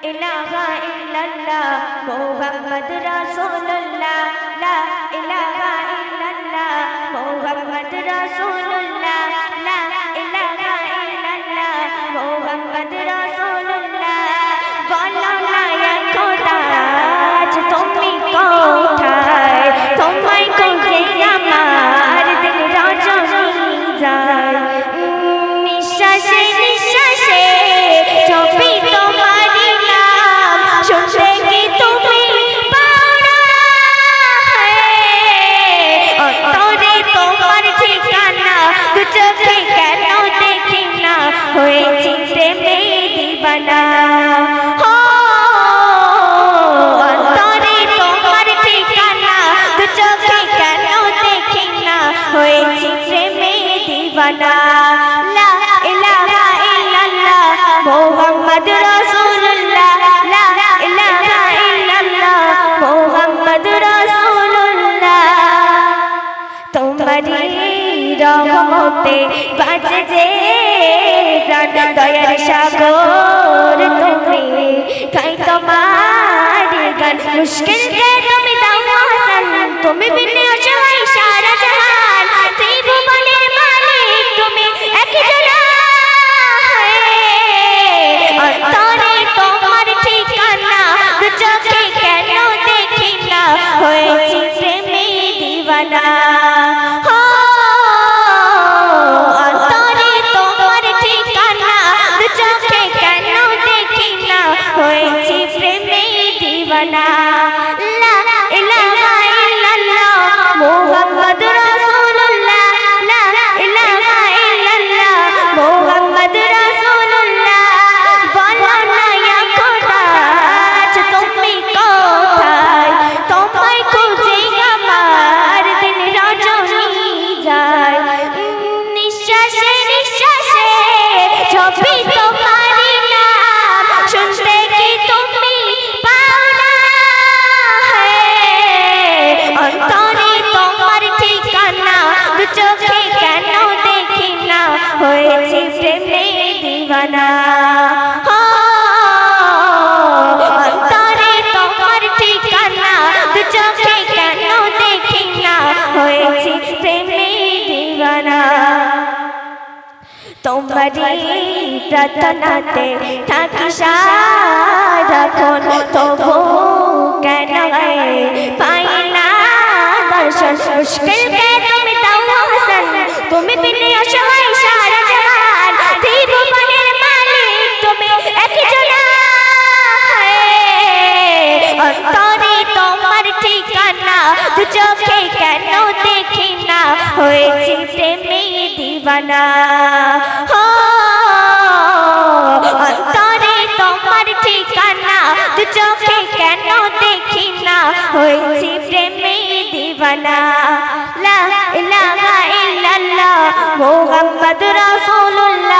ইলাহা ইল্লাল্লাহ মুহাম্মদ রাসূলুল্লাহ লা ইলাহা ইল্লাল্লাহ মুহাম্মদ রাসূলুল্লাহ লা ইলাহা ইল্লাল্লাহ মুহাম্মদ রাসূলুল্লাহ বলো না ইয়া খোদা আজ তুমি কোথায় তোমায় খুঁজে আমার দিল রজনী যায় নিঃশ্বাসে নিঃশ্বাসে ছবি তোমারি নাম শুনতে কি তুমি পাও না অন্তরে তোমার ঠিকানা দু চোখে কেন দেখি না হয়েছি প্রেমে দিবানা অন্তরে তোমার ঠিকানা দু চোখে কেন দেখি না হয়েছি প্রেমে দিবানা লা ইলাহা ইল্লাল্লাহ মুহাম্মদ রাসূলুল্লাহ লা ইলাহা ইল্লাল্লাহ মুহাম্মদ রাসূলুল্লাহ তোমারি রহমতে বাজে যে প্রাণ দয়ার সাগর তুমি গাই তোমার গান মুশকিল কে তুমি দাও হাসান তুমি বিনে অসহায় সারা জাহান ত্রিভুবনের মালিক তুমি একজনা অন্তরে তোমার ঠিকানা দু চোখে কেন দেখি না হয়েছি প্রেমে দিবানা অন্তরে তোমার ঠিকানা দু চোখে কেন দেখি না হয়েছি প্রেমে দিবানা লা ইলাহা ইল্লাল্লাহ মুহাম্মদ রাসূলুল্লাহ লা ইলাহা ইল্লাল্লাহ মুহাম্মদ রাসূলুল্লাহ বলো না ইয়া খোদা আজ তুমি কোথায় তোমায় খুঁজে আমার দিল রজনী যায় নিঃশ্বাসে নিঃশ্বাসে ছবি তোমারি নাম শুনতে কি তুমি পাও না অন্তরে তোমার ঠিকানা দু চোখে কেন দেখি না হয়েছি প্রেমে দিবানা অন্তরে তোমার ঠিকানা দু চোখে কেন দেখি না হয়েছি প্রেমে দিবানা তোমারি প্রার্থনাতে থাকি সারাক্ষণ তবু কেন পাই না দর্শন মুশকিল কে তুমি দাও হাসান তুমি বিনে অসহায় সারা জাহান ত্রিভুবনের মালিক তুমি একজনা অন্তরে তোমার ঠিকানা দু চোখে কেন দেখি না হয়েছি প্রেমে দিবানা অন্তরে তোমার ঠিকানা দু চোখে কেন দেখি না হয়েছি প্রেমে দিবানা লা ইলাহা ইল্লাল্লাহ মুহাম্মদ রাসূলুল্লাহ